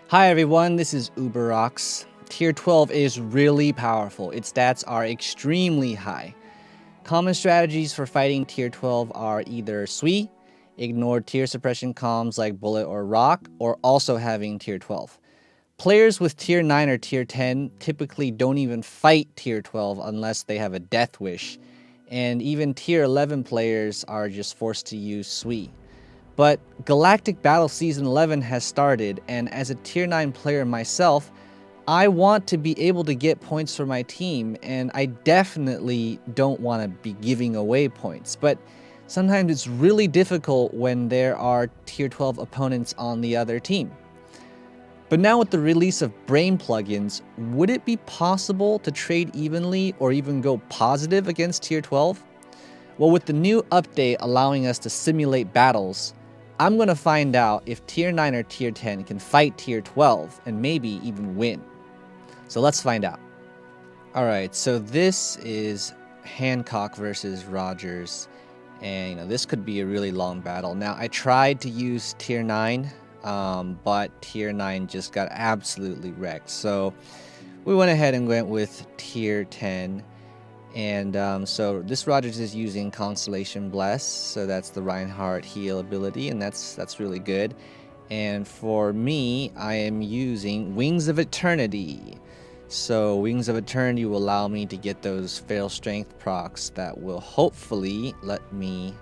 Hi everyone, this is Uberox. Tier 12 is really powerful. Its stats are extremely high. Common strategies for fighting Tier 12 are either SWE, ignore tier suppression comms like Bullet or Rock, or also having Tier 12. Players with Tier 9 or Tier 10 typically don't even fight Tier 12 unless they have a death wish, and even Tier 11 players are just forced to use SWE. But Galactic Battle Season 11 has started, and as a Tier 9 player myself, I want to be able to get points for my team, and I definitely don't want to be giving away points. But sometimes it's really difficult when there are Tier 12 opponents on the other team. But now with the release of Brain plugins, would it be possible to trade evenly or even go positive against Tier 12? Well, with the new update allowing us to simulate battles, I'm going to find out if Tier 9 or Tier 10 can fight Tier 12 and maybe even win. So let's find out. Alright, so this is Hancock versus Rogers, and this could be a really long battle. Now, I tried to use Tier 9, but Tier 9 just got absolutely wrecked. So we went ahead and went with Tier 10. And so this Rogers is using Constellation Bless, so that's the Reinhardt heal ability, and that's really good. And for me, I am using Wings of Eternity. So Wings of Eternity will allow me to get those Fail Strength procs that will hopefully let me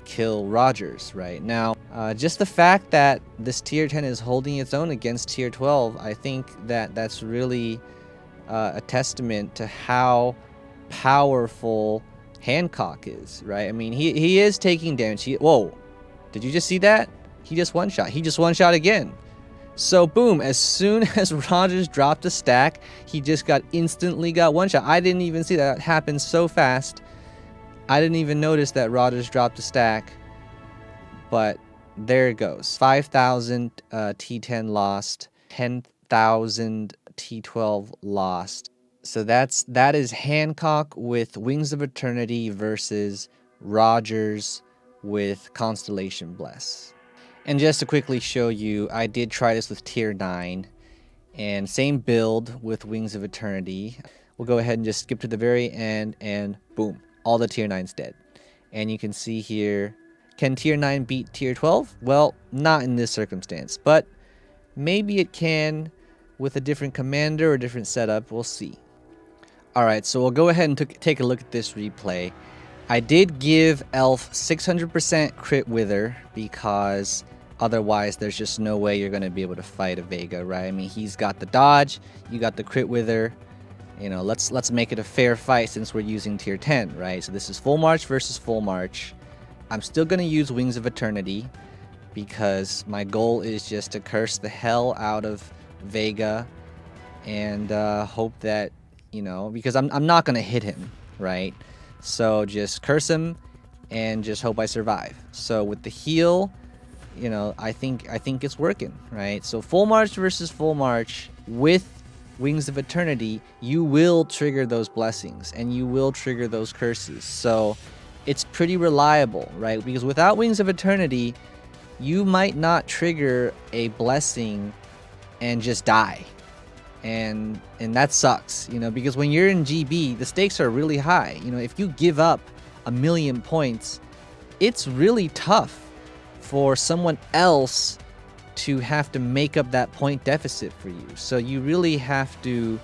kill Rogers right now. Just the fact that this Tier 10 is holding its own against Tier 12, I think that that's really a testament to how powerful Hancock is, right? I mean, he is taking damage. Whoa, did you just see that? He just one-shot. He just one-shot again. So boom, as soon as Rogers dropped a stack, he just instantly got one-shot. I didn't even see that. It happened so fast. I didn't even notice that Rogers dropped a stack. But there it goes. 5,000 T10 lost. 10,000 T12 lost. So that is Hancock with Wings of Eternity versus Rogers with Constellation Bless. And just to quickly show you, I did try this with Tier 9 and same build with Wings of Eternity. We'll go ahead and just skip to the very end and boom, all the Tier 9's dead. And you can see here, can Tier 9 beat Tier 12? Well, not in this circumstance, but maybe it can with a different commander or different setup. We'll see. Alright, so we'll go ahead and take a look at this replay. I did give Elf 600% crit wither because otherwise there's just no way you're going to be able to fight a Vega, right? I mean, he's got the dodge, you got the crit wither. Let's make it a fair fight since we're using Tier 10, right? So this is full march versus full march. I'm still going to use Wings of Eternity because my goal is just to curse the hell out of Vega and hope that, because I'm not going to hit him, right? So just curse him and just hope I survive. So with the heal, I think it's working, right? So full march versus full march with Wings of Eternity, you will trigger those blessings and you will trigger those curses. So it's pretty reliable, right? Because without Wings of Eternity, you might not trigger a blessing and just die. And that sucks, because when you're in GB, the stakes are really high. If you give up 1,000,000 points, it's really tough for someone else to have to make up that point deficit for you. So you really have to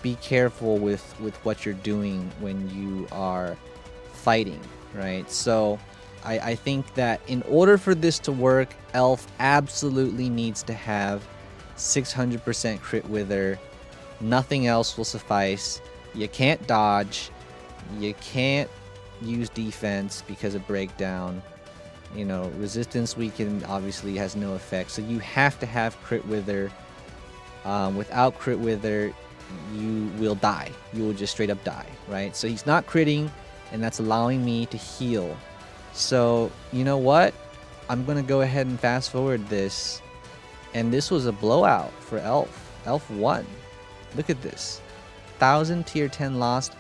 be careful with what you're doing when you are fighting, right? So I think that in order for this to work, Elf absolutely needs to have 600% crit wither. Nothing else will suffice. You can't dodge. You can't use defense because of breakdown. Resistance weaken obviously has no effect. So you have to have crit wither. Without crit wither, you will die. You will just straight up die, right? So he's not critting, and that's allowing me to heal. So you know what? I'm gonna go ahead and fast forward this. And this was a blowout for Elf. Elf won. Look at this. 1,000 Tier 10 lost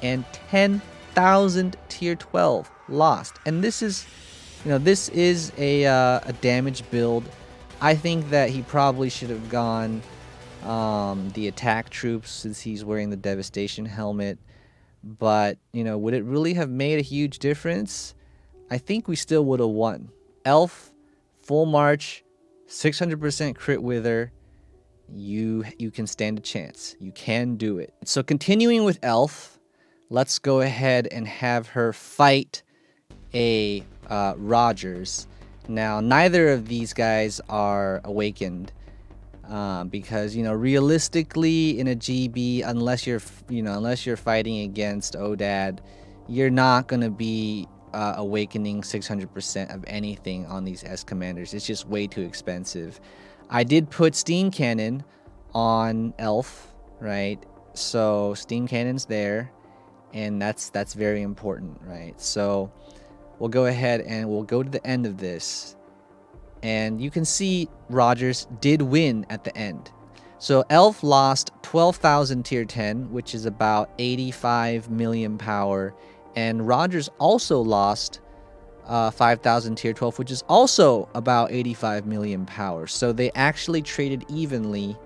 and 10,000 Tier 12 lost. And this is, a damage build I think that he probably should have gone the attack troops since he's wearing the devastation helmet. But, you know, would it really have made a huge difference? I think we still would have won. Elf, full march, 600% crit wither. You can stand a chance. You can do it. So continuing with Elf, let's go ahead and have her fight a Rogers. Now, neither of these guys are awakened because, you know, realistically in a GB, unless you're fighting against Odad, you're not gonna be awakening 600% of anything on these S commanders. It's just way too expensive. I did put Steam Cannon on Elf, right? So Steam Cannon's there, and that's very important, right? So we'll go ahead and we'll go to the end of this, and you can see Rogers did win at the end. So Elf lost 12,000 tier 10, which is about 85 million power, and Rogers also lost 5,000 tier 12, which is also about 85 million power. So they actually traded evenly.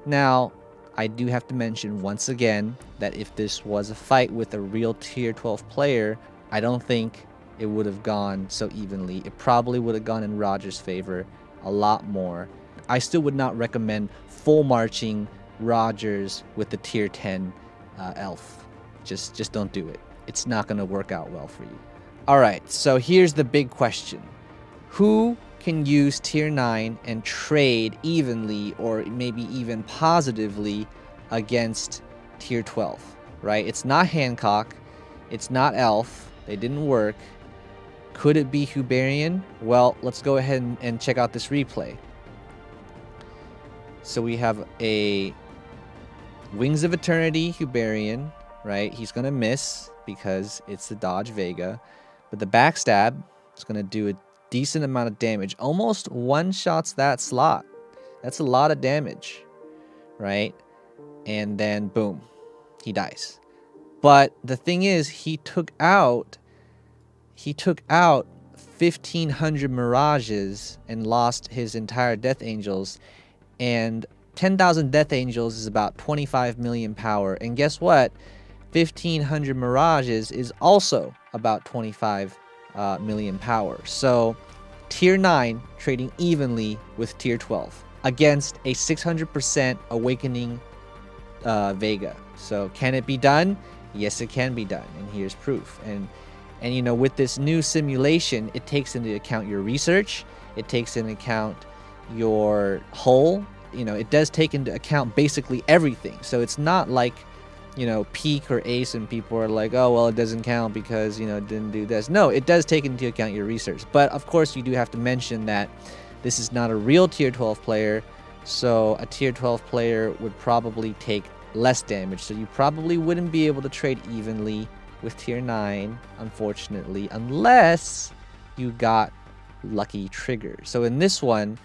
Now, I do have to mention once again that if this was a fight with a real tier 12 player, I don't think it would have gone so evenly. It probably would have gone in Rogers' favor a lot more. I still would not recommend full marching Rogers with the tier 10 elf. Just don't do it. It's not going to work out well for you. Alright, so here's the big question. Who can use tier 9 and trade evenly or maybe even positively against tier 12, right? It's not Hancock. It's not Elf. They didn't work. Could it be Uberian? Well, let's go ahead and check out this replay. So we have a Wings of Eternity Uberian, right? He's going to miss because it's the Dodge Vega. But the backstab is going to do a decent amount of damage. Almost one-shots that slot. That's a lot of damage, right? And then, boom, he dies. But the thing is, he took out 1,500 Mirages and lost his entire Death Angels. And 10,000 Death Angels is about 25 million power. And guess what? 1,500 Mirages is also about 25 million power. So tier 9 trading evenly with tier 12 against a 600% awakening Vega. So can it be done? Yes, it can be done, and here's proof. And you know, with this new simulation, it takes into account your research, it takes into account your hull, you know, it does take into account basically everything. So it's not like, you know, peak or ace and people are like, oh, well, it doesn't count because, you know, it didn't do this. No, it does take into account your research. But of course, you do have to mention that this is not a real tier 12 player. So a tier 12 player would probably take less damage. So you probably wouldn't be able to trade evenly with tier 9, unfortunately, unless you got lucky triggers. So in this one,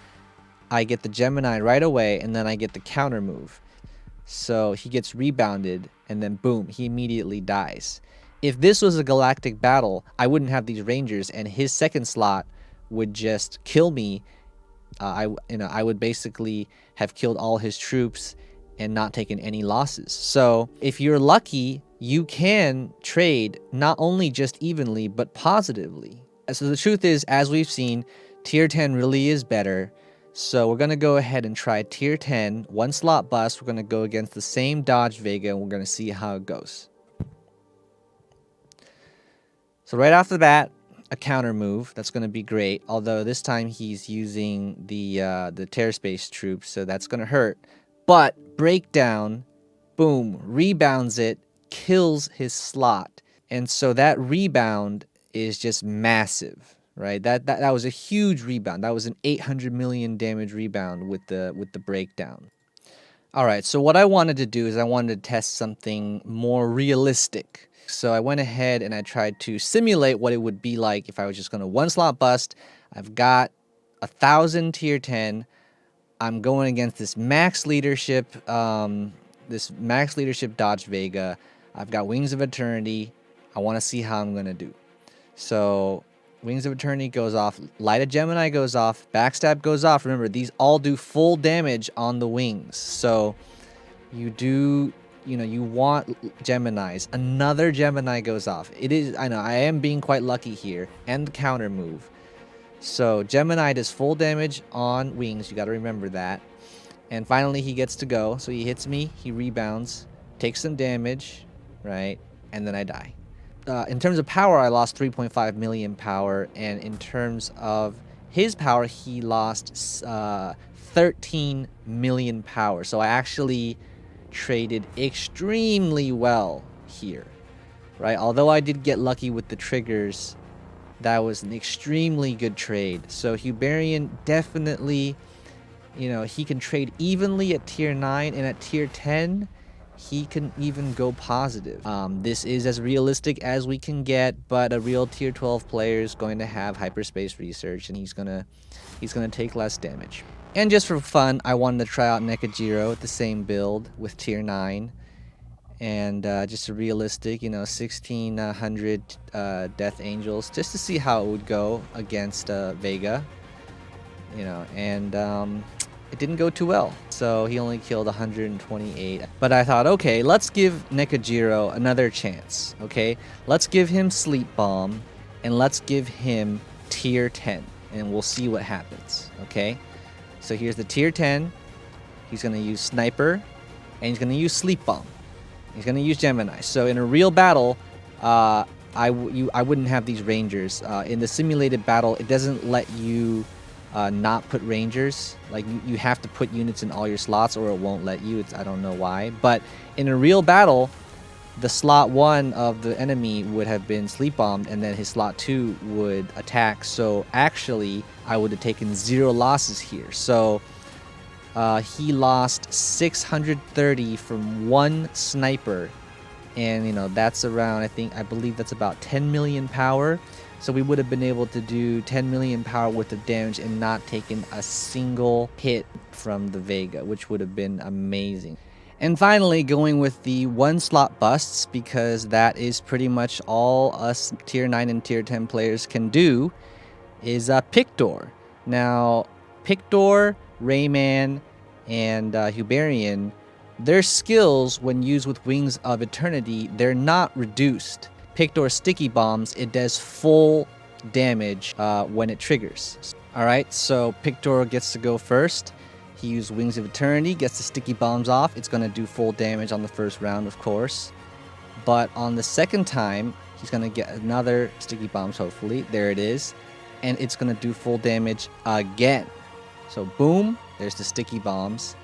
I get the Gemini right away, and then I get the counter move. So he gets rebounded, and then boom, he immediately dies. If this was a galactic battle, I wouldn't have these Rangers, and his second slot would just kill me. I would basically have killed all his troops and not taken any losses. So if you're lucky, you can trade not only just evenly, but positively. So the truth is, as we've seen, tier 10 really is better. So we're going to go ahead and try tier 10, one slot bust. We're going to go against the same Dodge Vega, and we're going to see how it goes. So right off the bat, a counter move. That's going to be great. Although this time he's using the Terraspace troops, so that's going to hurt. But breakdown, boom, rebounds it, kills his slot. And so that rebound is just massive, right? That was a huge rebound. That was an 800 million damage rebound with the breakdown. All right, so what I wanted to do is I wanted to test something more realistic. So I went ahead and I tried to simulate what it would be like if I was just going to one slot bust. I've got 1,000 tier 10. I'm going against this max leadership Dodge Vega. I've got Wings of Eternity. I want to see how I'm going to do. So Wings of Eternity goes off. Light of Gemini goes off. Backstab goes off. Remember, these all do full damage on the wings. So you do, you want Geminis. Another Gemini goes off. It is, I know, I am being quite lucky here. And the counter move. So Gemini does full damage on wings. You got to remember that. And finally, he gets to go. So he hits me. He rebounds. Takes some damage. Right? And then I die. In terms of power, I lost 3.5 million power, and in terms of his power, he lost 13 million power. So I actually traded extremely well here, right? Although I did get lucky with the triggers, that was an extremely good trade. So Uberian definitely, he can trade evenly at tier 9, and at tier 10, he can even go positive. This is as realistic as we can get, but a real tier 12 player is going to have hyperspace research, and he's gonna take less damage. And just for fun, I wanted to try out Nekajiro with the same build with tier 9, and just a realistic, 1600 Death Angels, just to see how it would go against Vega, and it didn't go too well, so he only killed 128. But I thought, okay, let's give Nekajiro another chance, okay? Let's give him Sleep Bomb, and let's give him tier 10, and we'll see what happens, okay? So here's the tier 10. He's going to use Sniper, and he's going to use Sleep Bomb. He's going to use Gemini. So in a real battle, I wouldn't have these Rangers. In the simulated battle, it doesn't let you not put Rangers. Like, you have to put units in all your slots or it won't let you. I don't know why. But in a real battle, the slot 1 of the enemy would have been sleep bombed, and then his slot 2 would attack. So actually, I would have taken 0 losses here. So he lost 630 from 1 sniper, and that's around, I believe that's about 10 million power. So we would have been able to do 10 million power worth of damage and not taken a single hit from the Vega, which would have been amazing. And finally, going with the 1 slot busts, because that is pretty much all us tier 9 and tier 10 players can do, is Pictor. Now, Pictor, Rayman, and Uberian, their skills, when used with Wings of Eternity, they're not reduced. Pictor Sticky Bombs, it does full damage when it triggers. Alright, so Pictor gets to go first. He used Wings of Eternity, gets the Sticky Bombs off. It's going to do full damage on the first round, of course. But on the second time, he's going to get another Sticky Bombs, hopefully. There it is. And it's going to do full damage again. So boom, there's the Sticky Bombs.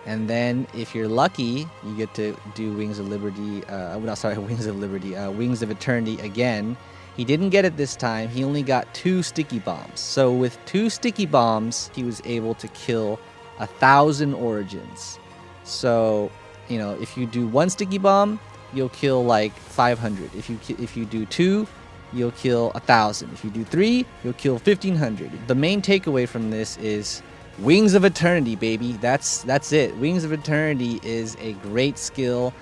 And then, if you're lucky, you get to do Wings of Liberty, Wings of Eternity again. He didn't get it this time. He only got 2 Sticky Bombs. So with 2 Sticky Bombs, he was able to kill 1,000 Origins. So, if you do 1 Sticky Bomb, you'll kill like 500. If you do 2, you'll kill 1,000. If you do 3, you'll kill 1,500. The main takeaway from this is Wings of Eternity, baby. That's it. Wings of Eternity is a great skill.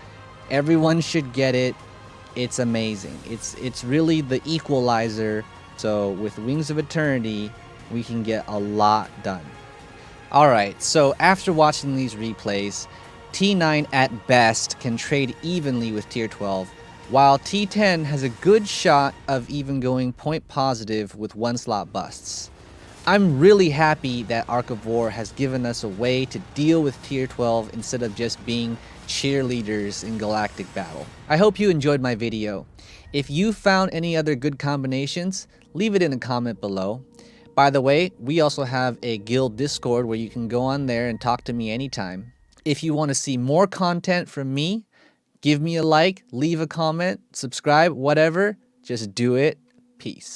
Everyone should get it. It's amazing. It's really the equalizer. So with Wings of Eternity, we can get a lot done. Alright, so after watching these replays, T9 at best can trade evenly with tier 12, while T10 has a good shot of even going point positive with 1 slot busts. I'm really happy that Arc of War has given us a way to deal with tier 12 instead of just being cheerleaders in galactic battle. I hope you enjoyed my video. If you found any other good combinations, leave it in a comment below. By the way, we also have a guild Discord where you can go on there and talk to me anytime. If you want to see more content from me, give me a like, leave a comment, subscribe, whatever. Just do it. Peace.